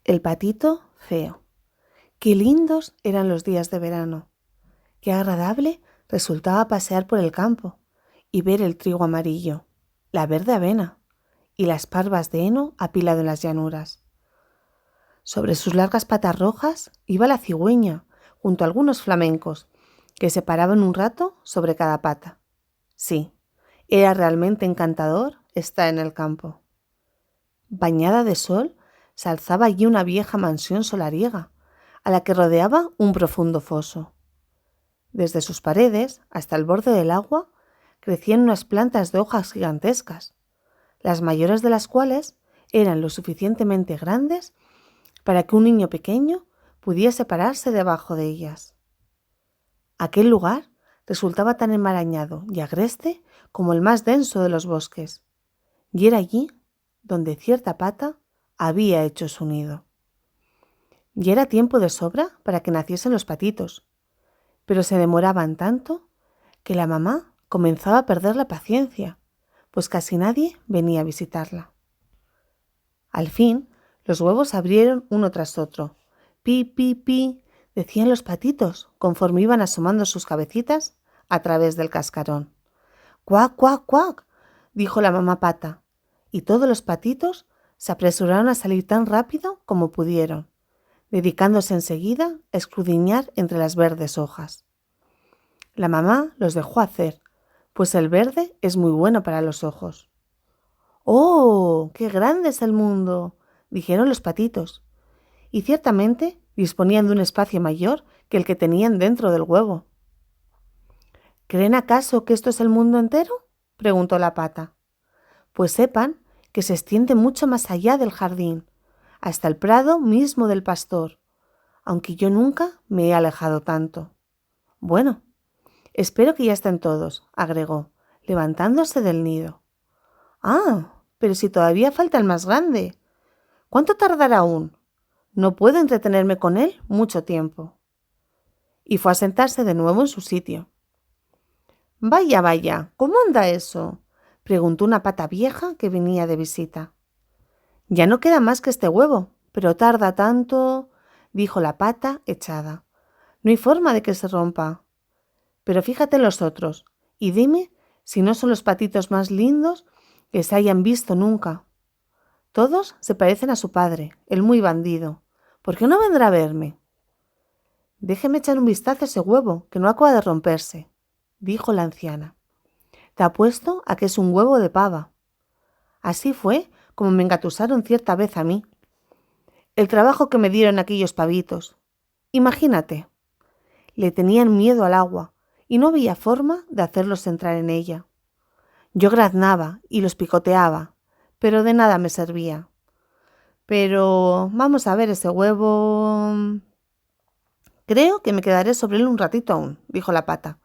El patito feo. Qué lindos eran los días de verano. Qué agradable resultaba pasear por el campo y ver el trigo amarillo, la verde avena y las parvas de heno apilado en las llanuras. Sobre sus largas patas rojas iba la cigüeña junto a algunos flamencos que se paraban un rato sobre cada pata. Sí, era realmente encantador estar en el campo. Bañada de sol, se alzaba allí una vieja mansión solariega, a la que rodeaba un profundo foso. Desde sus paredes hasta el borde del agua crecían unas plantas de hojas gigantescas, las mayores de las cuales eran lo suficientemente grandes para que un niño pequeño pudiese pararse debajo de ellas. Aquel lugar resultaba tan enmarañado y agreste como el más denso de los bosques, y era allí donde cierta pata había hecho su nido. Y era tiempo de sobra para que naciesen los patitos, pero se demoraban tanto que la mamá comenzaba a perder la paciencia, pues casi nadie venía a visitarla. Al fin, los huevos se abrieron uno tras otro. Pi, pi, pi, decían los patitos conforme iban asomando sus cabecitas a través del cascarón. Cuac, cuac, cuac, dijo la mamá pata, y todos los patitos se apresuraron a salir tan rápido como pudieron, dedicándose enseguida a escudriñar entre las verdes hojas. La mamá los dejó hacer, pues el verde es muy bueno para los ojos. ¡Oh, qué grande es el mundo!, dijeron los patitos, y ciertamente disponían de un espacio mayor que el que tenían dentro del huevo. ¿Creen acaso que esto es el mundo entero?, preguntó la pata. Pues sepan que se extiende mucho más allá del jardín, hasta el prado mismo del pastor, aunque yo nunca me he alejado tanto. Bueno, espero que ya estén todos, agregó, levantándose del nido. Ah, pero si todavía falta el más grande. ¿Cuánto tardará aún? No puedo entretenerme con él mucho tiempo. Y fue a sentarse de nuevo en su sitio. Vaya, vaya, ¿cómo anda eso?, preguntó una pata vieja que venía de visita. Ya no queda más que este huevo, pero tarda tanto, dijo la pata echada. No hay forma de que se rompa. Pero fíjate en los otros y dime si no son los patitos más lindos que se hayan visto nunca. Todos se parecen a su padre, el muy bandido. ¿Por qué no vendrá a verme? Déjeme echar un vistazo a ese huevo, que no acaba de romperse, dijo la anciana. Te apuesto a que es un huevo de pava. Así fue como me engatusaron cierta vez a mí. El trabajo que me dieron aquellos pavitos. Imagínate. Le tenían miedo al agua y no había forma de hacerlos entrar en ella. Yo graznaba y los picoteaba, pero de nada me servía. Pero vamos a ver ese huevo. Creo que me quedaré sobre él un ratito aún, dijo la pata.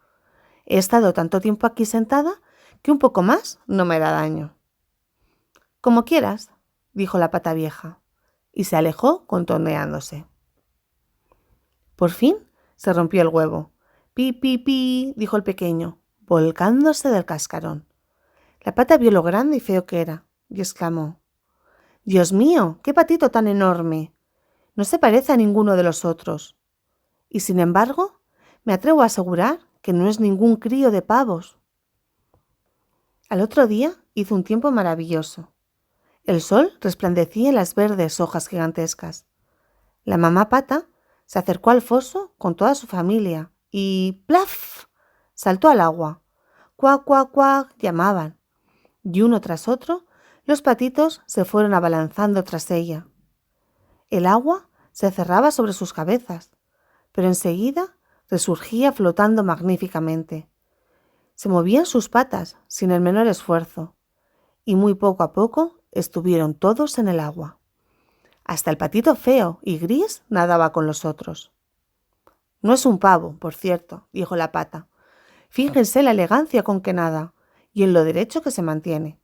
He estado tanto tiempo aquí sentada que un poco más no me hará daño. Como quieras, dijo la pata vieja, y se alejó contoneándose. Por fin se rompió el huevo. Pi, pi, pi, dijo el pequeño, volcándose del cascarón. La pata vio lo grande y feo que era, y exclamó: «Dios mío, qué patito tan enorme. No se parece a ninguno de los otros. Y sin embargo, me atrevo a asegurar que no es ningún crío de pavos». Al otro día hizo un tiempo maravilloso. El sol resplandecía en las verdes hojas gigantescas. La mamá pata se acercó al foso con toda su familia y ¡plaf!, saltó al agua. «Cuac, cuac, cuac», llamaban, y uno tras otro los patitos se fueron abalanzando tras ella. El agua se cerraba sobre sus cabezas, pero enseguida resurgía flotando magníficamente. Se movían sus patas sin el menor esfuerzo, y muy poco a poco estuvieron todos en el agua. Hasta el patito feo y gris nadaba con los otros. No es un pavo, por cierto, dijo la pata. Fíjense la elegancia con que nada y en lo derecho que se mantiene.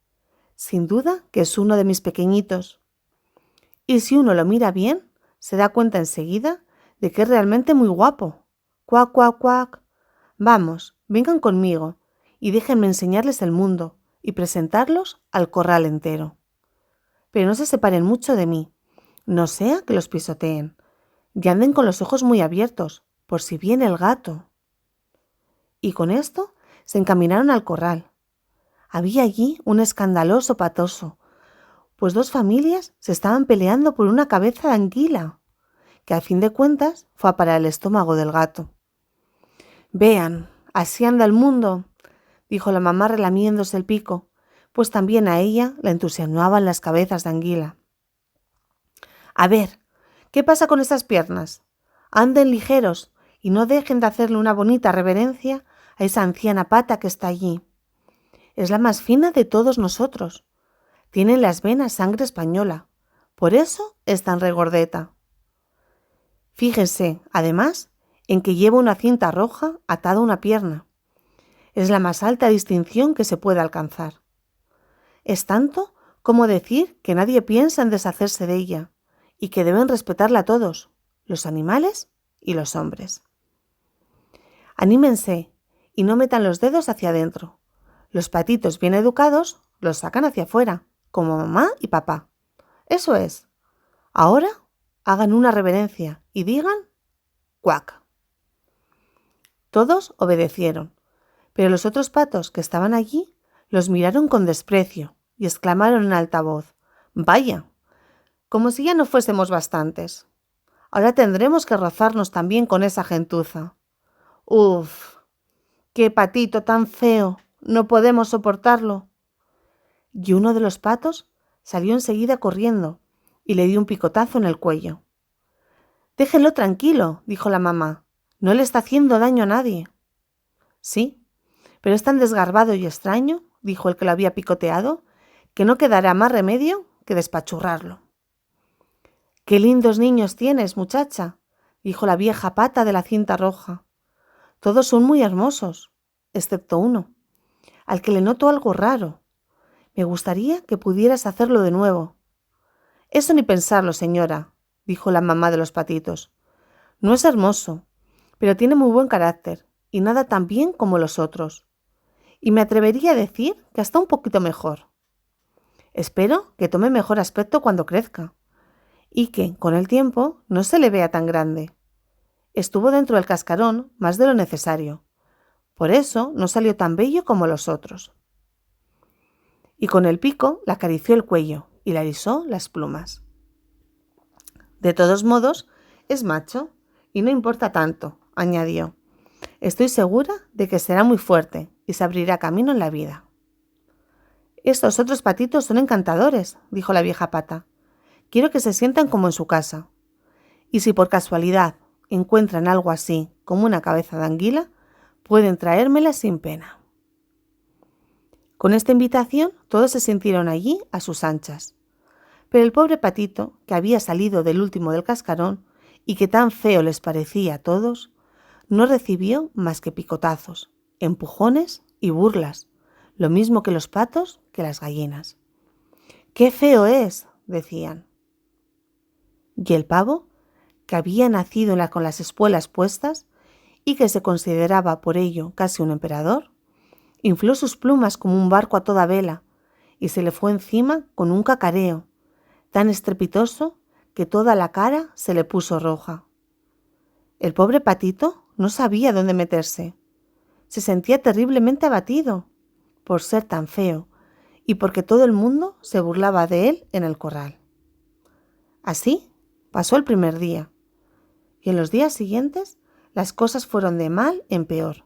Sin duda que es uno de mis pequeñitos. Y si uno lo mira bien, se da cuenta enseguida de que es realmente muy guapo. Cuac, cuac, cuac. Vamos, vengan conmigo y déjenme enseñarles el mundo y presentarlos al corral entero. Pero no se separen mucho de mí, no sea que los pisoteen, y anden con los ojos muy abiertos, por si viene el gato. Y con esto se encaminaron al corral. Había allí un escandaloso patoso, pues dos familias se estaban peleando por una cabeza de anguila, que a fin de cuentas fue a parar el estómago del gato. «Vean, así anda el mundo», dijo la mamá relamiéndose el pico, pues también a ella la entusiasmaban las cabezas de anguila. «A ver, ¿qué pasa con esas piernas? Anden ligeros y no dejen de hacerle una bonita reverencia a esa anciana pata que está allí. Es la más fina de todos nosotros. Tiene en las venas sangre española, por eso es tan regordeta. Fíjense, además, en que lleva una cinta roja atada a una pierna. Es la más alta distinción que se puede alcanzar. Es tanto como decir que nadie piensa en deshacerse de ella y que deben respetarla todos, los animales y los hombres. Anímense y no metan los dedos hacia adentro. Los patitos bien educados los sacan hacia afuera, como mamá y papá. Eso es. Ahora hagan una reverencia y digan «cuac». Todos obedecieron, pero los otros patos que estaban allí los miraron con desprecio y exclamaron en alta voz «¡Vaya! Como si ya no fuésemos bastantes. Ahora tendremos que rozarnos también con esa gentuza. ¡Uf! ¡Qué patito tan feo! No podemos soportarlo». Y uno de los patos salió enseguida corriendo y le dio un picotazo en el cuello. «Déjelo tranquilo», dijo la mamá. «No le está haciendo daño a nadie». «Sí, pero es tan desgarbado y extraño», dijo el que lo había picoteado, «que no quedará más remedio que despachurrarlo». «Qué lindos niños tienes, muchacha», dijo la vieja pata de la cinta roja. «Todos son muy hermosos, excepto uno, al que le noto algo raro. Me gustaría que pudieras hacerlo de nuevo». «Eso ni pensarlo, señora», dijo la mamá de los patitos. «No es hermoso, pero tiene muy buen carácter y nada tan bien como los otros. Y me atrevería a decir que hasta un poquito mejor. Espero que tome mejor aspecto cuando crezca y que, con el tiempo, no se le vea tan grande. Estuvo dentro del cascarón más de lo necesario. Por eso no salió tan bello como los otros». Y con el pico le acarició el cuello y le alisó las plumas. «De todos modos, es macho y no importa tanto», añadió. «Estoy segura de que será muy fuerte y se abrirá camino en la vida». «Estos otros patitos son encantadores», dijo la vieja pata. «Quiero que se sientan como en su casa. Y si por casualidad encuentran algo así como una cabeza de anguila, pueden traérmela sin pena». Con esta invitación todos se sintieron allí a sus anchas. Pero el pobre patito, que había salido del último del cascarón y que tan feo les parecía a todos, no recibió más que picotazos, empujones y burlas, lo mismo que los patos que las gallinas. «¡Qué feo es!», decían. Y el pavo, que había nacido con las espuelas puestas y que se consideraba por ello casi un emperador, infló sus plumas como un barco a toda vela y se le fue encima con un cacareo tan estrepitoso que toda la cara se le puso roja. El pobre patito no sabía dónde meterse. Se sentía terriblemente abatido por ser tan feo y porque todo el mundo se burlaba de él en el corral. Así pasó el primer día, y en los días siguientes las cosas fueron de mal en peor.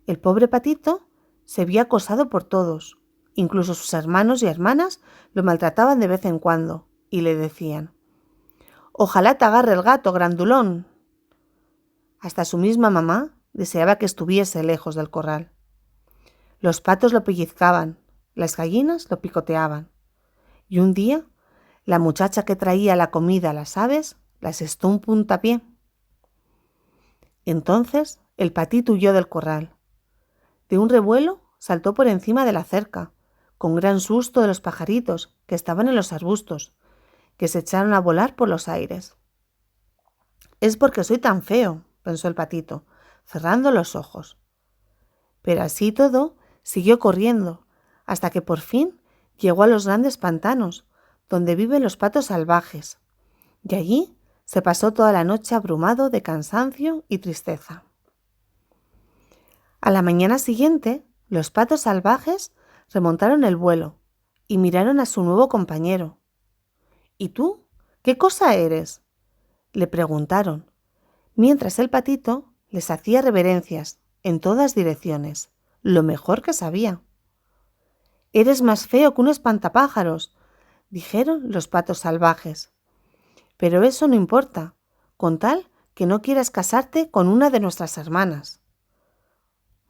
El pobre patito se vio acosado por todos, incluso sus hermanos y hermanas lo maltrataban de vez en cuando y le decían: «Ojalá te agarre el gato, grandulón». Hasta su misma mamá deseaba que estuviese lejos del corral. Los patos lo pellizcaban, las gallinas lo picoteaban, y un día la muchacha que traía la comida a las aves la asestó un puntapié. Entonces el patito huyó del corral. De un revuelo saltó por encima de la cerca, con gran susto de los pajaritos que estaban en los arbustos, que se echaron a volar por los aires. «Es porque soy tan feo», pensó el patito, cerrando los ojos. Pero así todo siguió corriendo, hasta que por fin llegó a los grandes pantanos, donde viven los patos salvajes, y allí se pasó toda la noche abrumado de cansancio y tristeza. A la mañana siguiente, los patos salvajes remontaron el vuelo y miraron a su nuevo compañero. ¿Y tú? ¿Qué cosa eres?, le preguntaron, mientras el patito les hacía reverencias en todas direcciones, lo mejor que sabía. «Eres más feo que un espantapájaros», dijeron los patos salvajes. «Pero eso no importa, con tal que no quieras casarte con una de nuestras hermanas».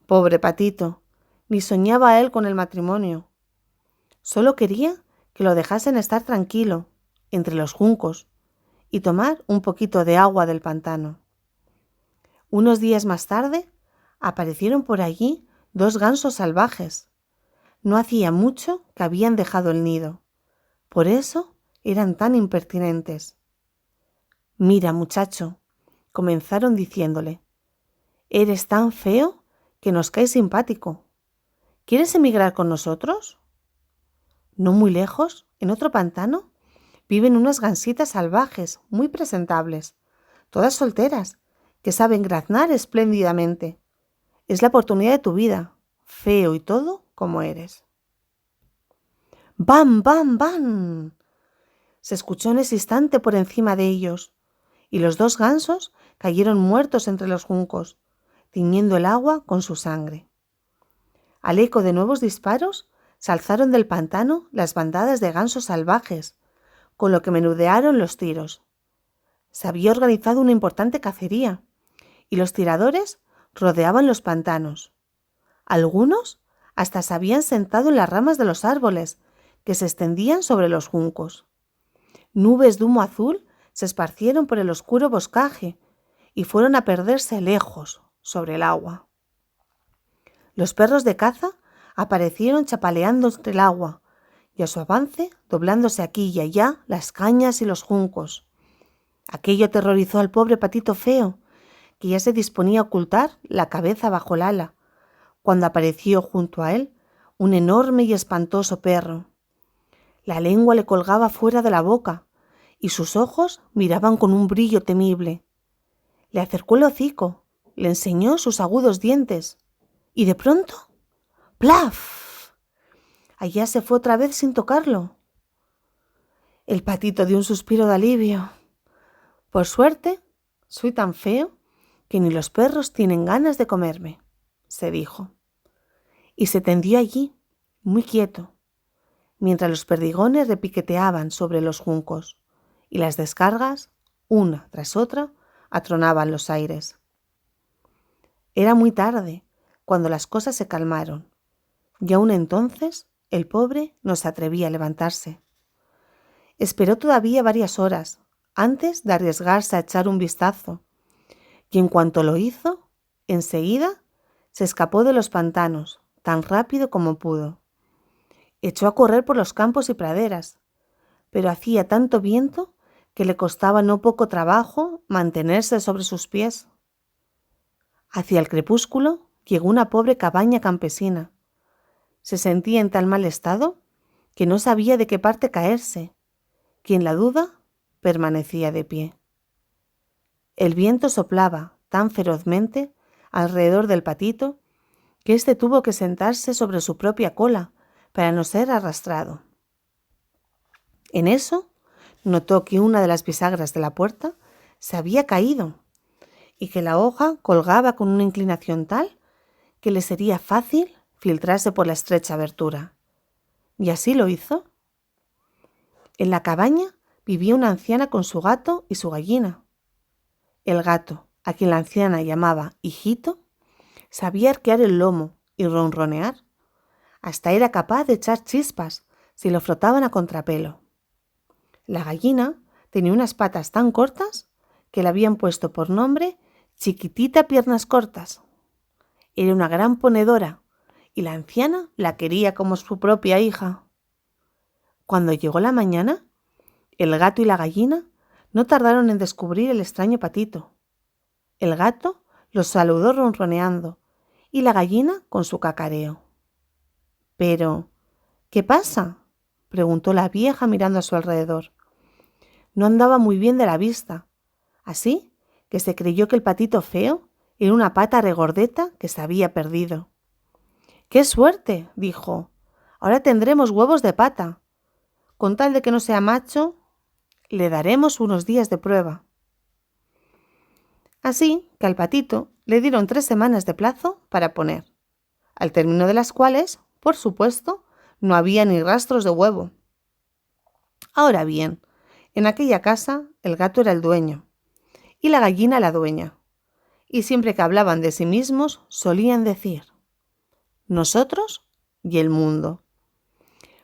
Pobre patito, ni soñaba él con el matrimonio. Solo quería que lo dejasen estar tranquilo, entre los juncos, y tomar un poquito de agua del pantano. Unos días más tarde, aparecieron por allí 2 gansos salvajes. No hacía mucho que habían dejado el nido. Por eso eran tan impertinentes. «Mira, muchacho», comenzaron diciéndole, «eres tan feo que nos caes simpático. ¿Quieres emigrar con nosotros?» No muy lejos, en otro pantano, viven unas gansitas salvajes muy presentables, todas solteras, que saben graznar espléndidamente. Es la oportunidad de tu vida, feo y todo como eres. ¡Bam, bam, bam! Se escuchó en ese instante por encima de ellos, y los 2 gansos cayeron muertos entre los juncos, tiñendo el agua con su sangre. Al eco de nuevos disparos, se alzaron del pantano las bandadas de gansos salvajes, con lo que menudearon los tiros. Se había organizado una importante cacería, y los tiradores rodeaban los pantanos. Algunos hasta se habían sentado en las ramas de los árboles que se extendían sobre los juncos. Nubes de humo azul se esparcieron por el oscuro boscaje y fueron a perderse lejos sobre el agua. Los perros de caza aparecieron chapaleando entre el agua y a su avance doblándose aquí y allá las cañas y los juncos. Aquello aterrorizó al pobre patito feo, que ya se disponía a ocultar la cabeza bajo el ala, cuando apareció junto a él un enorme y espantoso perro. La lengua le colgaba fuera de la boca y sus ojos miraban con un brillo temible. Le acercó el hocico, le enseñó sus agudos dientes y de pronto, ¡plaf!, allá se fue otra vez sin tocarlo. El patito dio un suspiro de alivio. «Por suerte, soy tan feo que ni los perros tienen ganas de comerme», se dijo. Y se tendió allí, muy quieto, mientras los perdigones repiqueteaban sobre los juncos y las descargas, una tras otra, atronaban los aires. Era muy tarde cuando las cosas se calmaron, y aún entonces el pobre no se atrevía a levantarse. Esperó todavía varias horas antes de arriesgarse a echar un vistazo, y en cuanto lo hizo, enseguida se escapó de los pantanos tan rápido como pudo. Echó a correr por los campos y praderas, pero hacía tanto viento que le costaba no poco trabajo mantenerse sobre sus pies. Hacia el crepúsculo llegó una pobre cabaña campesina. Se sentía en tal mal estado que no sabía de qué parte caerse, y en la duda permanecía de pie. El viento soplaba tan ferozmente alrededor del patito que éste tuvo que sentarse sobre su propia cola para no ser arrastrado. En eso notó que una de las bisagras de la puerta se había caído y que la hoja colgaba con una inclinación tal que le sería fácil filtrarse por la estrecha abertura. Y así lo hizo. En la cabaña vivía una anciana con su gato y su gallina. El gato, a quien la anciana llamaba hijito, sabía arquear el lomo y ronronear. Hasta era capaz de echar chispas si lo frotaban a contrapelo. La gallina tenía unas patas tan cortas que le habían puesto por nombre Chiquitita Piernas Cortas. Era una gran ponedora y la anciana la quería como su propia hija. Cuando llegó la mañana, el gato y la gallina no tardaron en descubrir el extraño patito. El gato los saludó ronroneando y la gallina con su cacareo. «Pero, ¿qué pasa?», preguntó la vieja mirando a su alrededor. no andaba muy bien de la vista, así que se creyó que el patito feo era una pata regordeta que se había perdido. ¡Qué suerte!, dijo. Ahora tendremos huevos de pata. Con tal de que no sea macho, le daremos unos días de prueba. Así que al patito le dieron 3 semanas de plazo para poner, al término de las cuales, por supuesto, no había ni rastros de huevo. Ahora bien, en aquella casa el gato era el dueño y la gallina la dueña, y siempre que hablaban de sí mismos solían decir nosotros y el mundo,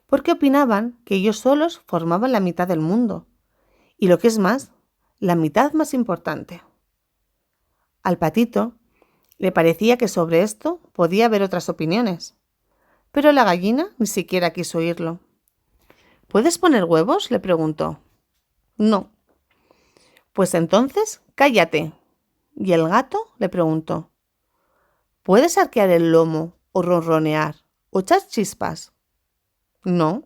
porque opinaban que ellos solos formaban la mitad del mundo, y lo que es más, la mitad más importante. Al patito le parecía que sobre esto podía haber otras opiniones, pero la gallina ni siquiera quiso oírlo. ¿Puedes poner huevos?, le preguntó. No. Pues entonces, cállate. Y el gato le preguntó. ¿Puedes arquear el lomo o ronronear o echar chispas? No.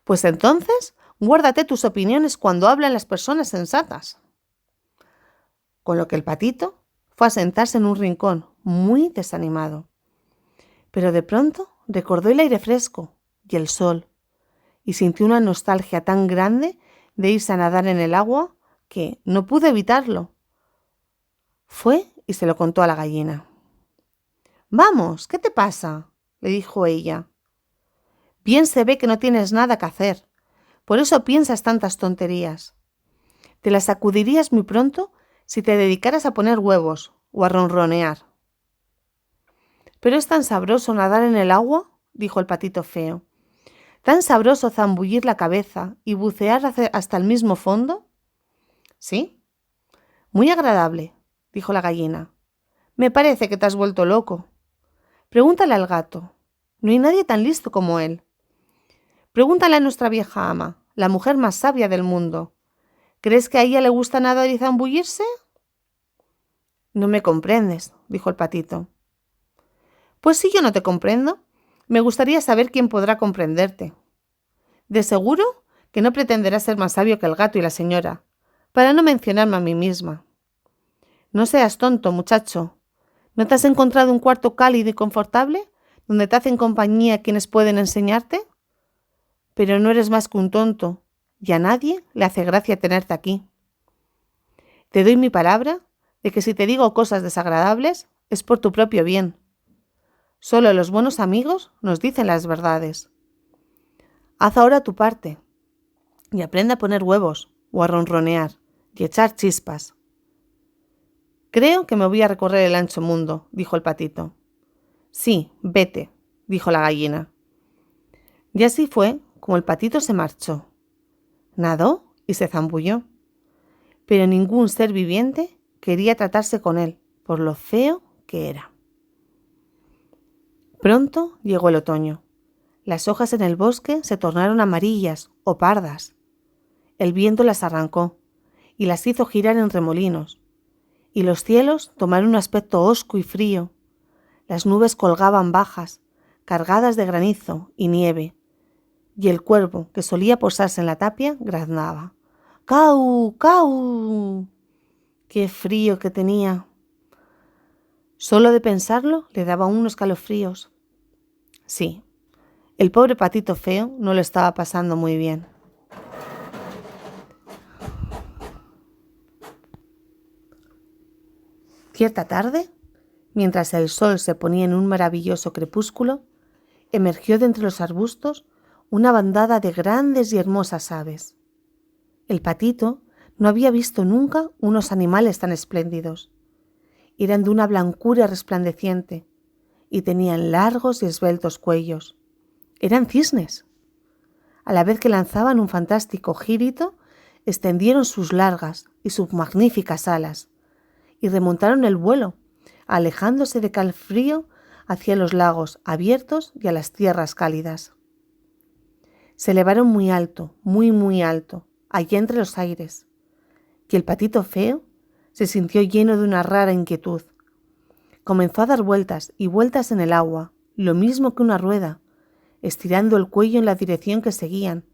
Pues entonces, guárdate tus opiniones cuando hablan las personas sensatas. Con lo que el patito fue a sentarse en un rincón, muy desanimado. Pero de pronto recordó el aire fresco y el sol, y sintió una nostalgia tan grande de irse a nadar en el agua que no pudo evitarlo. Fue y se lo contó a la gallina. «Vamos, ¿qué te pasa?», le dijo ella. «Bien se ve que no tienes nada que hacer, por eso piensas tantas tonterías. Te las sacudirías muy pronto si te dedicaras a poner huevos o a ronronear». «¿Pero es tan sabroso nadar en el agua?», dijo el patito feo. «¿Tan sabroso zambullir la cabeza y bucear hasta el mismo fondo?». «Sí, muy agradable», dijo la gallina. «Me parece que te has vuelto loco. Pregúntale al gato. No hay nadie tan listo como él. Pregúntale a nuestra vieja ama, la mujer más sabia del mundo. ¿Crees que a ella le gusta nadar y zambullirse?». «No me comprendes», dijo el patito. «Pues si yo no te comprendo, me gustaría saber quién podrá comprenderte. De seguro que no pretenderás ser más sabio que el gato y la señora, para no mencionarme a mí misma. No seas tonto, muchacho. ¿No te has encontrado un cuarto cálido y confortable, donde te hacen compañía quienes pueden enseñarte? Pero no eres más que un tonto, y a nadie le hace gracia tenerte aquí. Te doy mi palabra de que si te digo cosas desagradables es por tu propio bien. Solo los buenos amigos nos dicen las verdades. Haz ahora tu parte y aprende a poner huevos o a ronronear y echar chispas». «Creo que me voy a recorrer el ancho mundo», dijo el patito. «Sí, vete», dijo la gallina. Y así fue como el patito se marchó. Nadó y se zambulló, pero ningún ser viviente quería tratarse con él por lo feo que era. Pronto llegó el otoño. Las hojas en el bosque se tornaron amarillas o pardas. El viento las arrancó y las hizo girar en remolinos, y los cielos tomaron un aspecto hosco y frío. Las nubes colgaban bajas, cargadas de granizo y nieve, y el cuervo, que solía posarse en la tapia, graznaba. «¡Cau! ¡Cau!». ¡Qué frío que tenía! Solo de pensarlo le daba unos escalofríos. Sí, el pobre patito feo no lo estaba pasando muy bien. Cierta tarde, mientras el sol se ponía en un maravilloso crepúsculo, emergió de entre los arbustos una bandada de grandes y hermosas aves. El patito no había visto nunca unos animales tan espléndidos. Eran de una blancura resplandeciente y tenían largos y esbeltos cuellos. Eran cisnes. A la vez que lanzaban un fantástico gírito, extendieron sus largas y submagníficas alas y remontaron el vuelo, alejándose de calfrío hacia los lagos abiertos y a las tierras cálidas. Se elevaron muy alto, muy alto, allá entre los aires, y el patito feo se sintió lleno de una rara inquietud. Comenzó a dar vueltas y vueltas en el agua, lo mismo que una rueda, estirando el cuello en la dirección que seguían,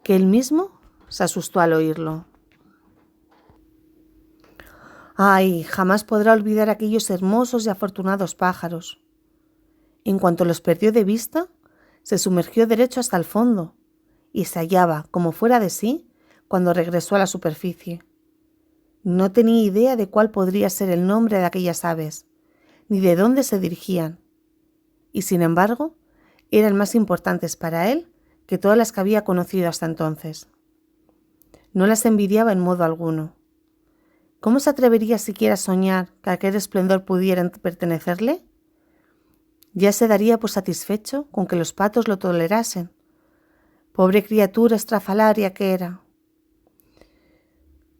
que él mismo se asustó al oírlo. Ay, jamás podrá olvidar aquellos hermosos y afortunados pájaros. En cuanto los perdió de vista, se sumergió derecho hasta el fondo y se hallaba como fuera de sí cuando regresó a la superficie. No tenía idea de cuál podría ser el nombre de aquellas aves, ni de dónde se dirigían, y sin embargo, eran más importantes para él que todas las que había conocido hasta entonces. No las envidiaba en modo alguno. ¿Cómo se atrevería siquiera a soñar que aquel esplendor pudiera pertenecerle? Ya se daría por satisfecho con que los patos lo tolerasen. Pobre criatura estrafalaria que era.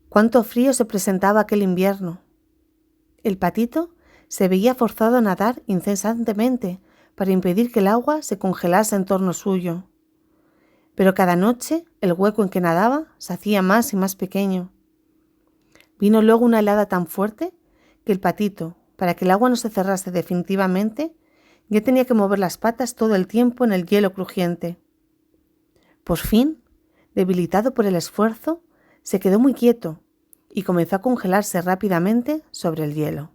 Cuánto frío se presentaba aquel invierno. El patito se veía forzado a nadar incesantemente para impedir que el agua se congelase en torno suyo. Pero cada noche el hueco en que nadaba se hacía más y más pequeño. Vino luego una helada tan fuerte que el patito, para que el agua no se cerrase definitivamente, ya tenía que mover las patas todo el tiempo en el hielo crujiente. Por fin, debilitado por el esfuerzo, se quedó muy quieto y comenzó a congelarse rápidamente sobre el hielo.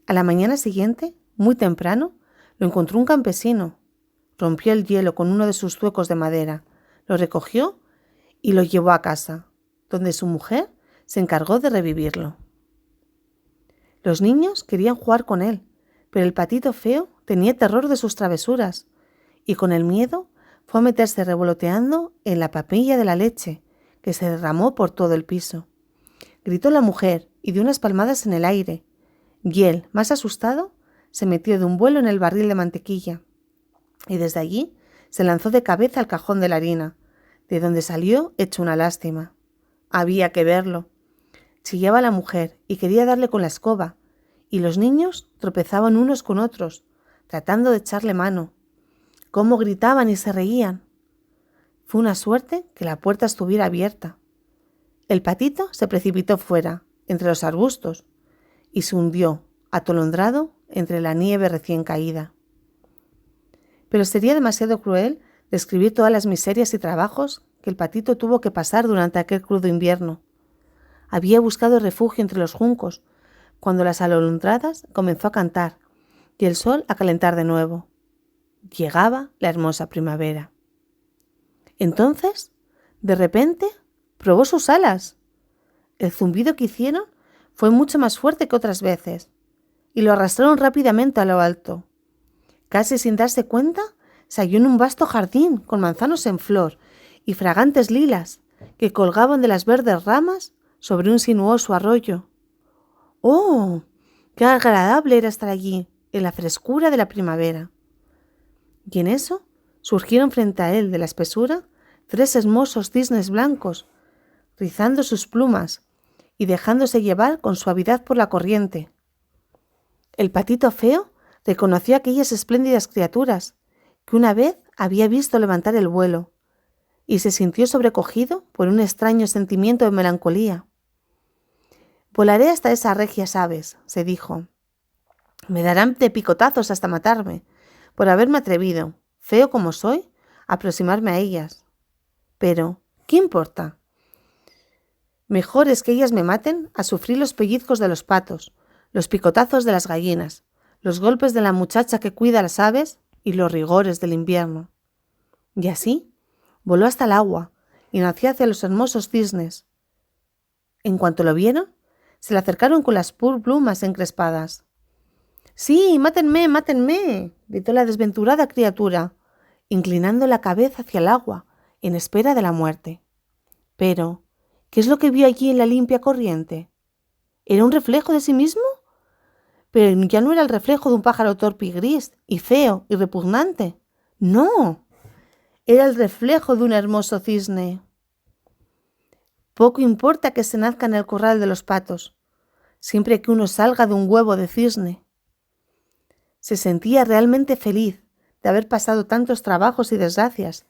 A la mañana siguiente, muy temprano, lo encontró un campesino. Rompió el hielo con uno de sus zuecos de madera, lo recogió y lo llevó a casa, donde su mujer se encargó de revivirlo. Los niños querían jugar con él, pero el patito feo tenía terror de sus travesuras y con el miedo fue a meterse revoloteando en la papilla de la leche, que se derramó por todo el piso. Gritó la mujer y dio unas palmadas en el aire, y él, más asustado, se metió de un vuelo en el barril de mantequilla, y desde allí se lanzó de cabeza al cajón de la harina, de donde salió hecho una lástima. Había que verlo. Chillaba la mujer y quería darle con la escoba, y los niños tropezaban unos con otros, tratando de echarle mano. ¡Cómo gritaban y se reían! Fue una suerte que la puerta estuviera abierta. El patito se precipitó fuera, entre los arbustos, y se hundió, atolondrado, entre la nieve recién caída. Pero sería demasiado cruel describir todas las miserias y trabajos que el patito tuvo que pasar durante aquel crudo invierno. Había buscado refugio entre los juncos, cuando las alondras comenzó a cantar y el sol a calentar de nuevo. Llegaba la hermosa primavera. Entonces, de repente, probó sus alas. El zumbido que hicieron fue mucho más fuerte que otras veces, y lo arrastraron rápidamente a lo alto. Casi sin darse cuenta, se halló en un vasto jardín con manzanos en flor y fragantes lilas que colgaban de las verdes ramas sobre un sinuoso arroyo. ¡Oh! ¡Qué agradable era estar allí, en la frescura de la primavera! Y en eso surgieron frente a él de la espesura 3 hermosos cisnes blancos, rizando sus plumas y dejándose llevar con suavidad por la corriente. El patito feo reconoció a aquellas espléndidas criaturas que una vez había visto levantar el vuelo y se sintió sobrecogido por un extraño sentimiento de melancolía. «Volaré hasta esas regias aves», se dijo. «Me darán de picotazos hasta matarme por haberme atrevido, feo como soy, a aproximarme a ellas. Pero, ¿qué importa? Mejor es que ellas me maten a sufrir los pellizcos de los patos, los picotazos de las gallinas, los golpes de la muchacha que cuida a las aves y los rigores del invierno». Y así voló hasta el agua y nació hacia los hermosos cisnes. En cuanto lo vieron, se le acercaron con las plumas encrespadas. «¡Sí, mátenme, mátenme!», gritó la desventurada criatura, inclinando la cabeza hacia el agua, en espera de la muerte. Pero, ¿qué es lo que vio allí en la limpia corriente? ¿Era un reflejo de sí mismo? Pero ya no era el reflejo de un pájaro torpe y gris, y feo, y repugnante. ¡No! Era el reflejo de un hermoso cisne. Poco importa que se nazca en el corral de los patos, siempre que uno salga de un huevo de cisne. Se sentía realmente feliz de haber pasado tantos trabajos y desgracias,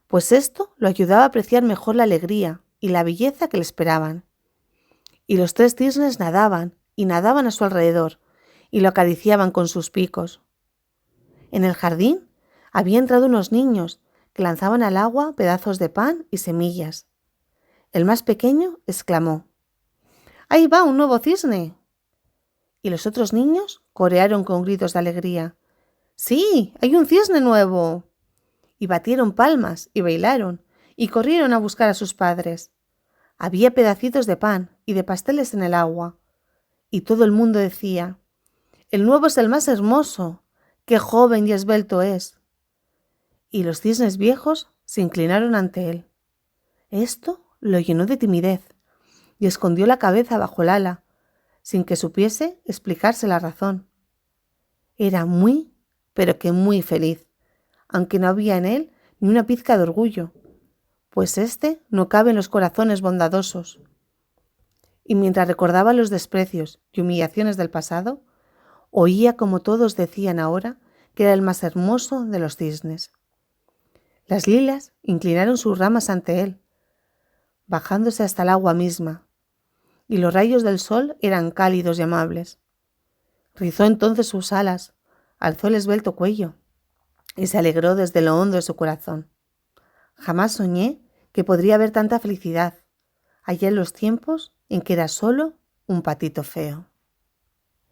pues esto lo ayudaba a apreciar mejor la alegría y la belleza que le esperaban. Y los 3 cisnes nadaban y nadaban a su alrededor y lo acariciaban con sus picos. En el jardín había entrado unos niños que lanzaban al agua pedazos de pan y semillas. El más pequeño exclamó: ¡Ahí va un nuevo cisne! Y los otros niños corearon con gritos de alegría: ¡Sí, hay un cisne nuevo! Y batieron palmas y bailaron y corrieron a buscar a sus padres. Había pedacitos de pan y de pasteles en el agua. Y todo el mundo decía: ¡El nuevo es el más hermoso! ¡Qué joven y esbelto es! Y los cisnes viejos se inclinaron ante él. Esto lo llenó de timidez y escondió la cabeza bajo el ala, sin que supiese explicarse la razón. Era muy, pero que muy feliz, aunque no había en él ni una pizca de orgullo, pues éste no cabe en los corazones bondadosos. Y mientras recordaba los desprecios y humillaciones del pasado, oía como todos decían ahora que era el más hermoso de los cisnes. Las lilas inclinaron sus ramas ante él, bajándose hasta el agua misma, y los rayos del sol eran cálidos y amables. Rizó entonces sus alas, alzó el esbelto cuello, y se alegró desde lo hondo de su corazón. Jamás soñé que podría haber tanta felicidad, allá en los tiempos en que era solo un patito feo.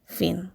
Fin.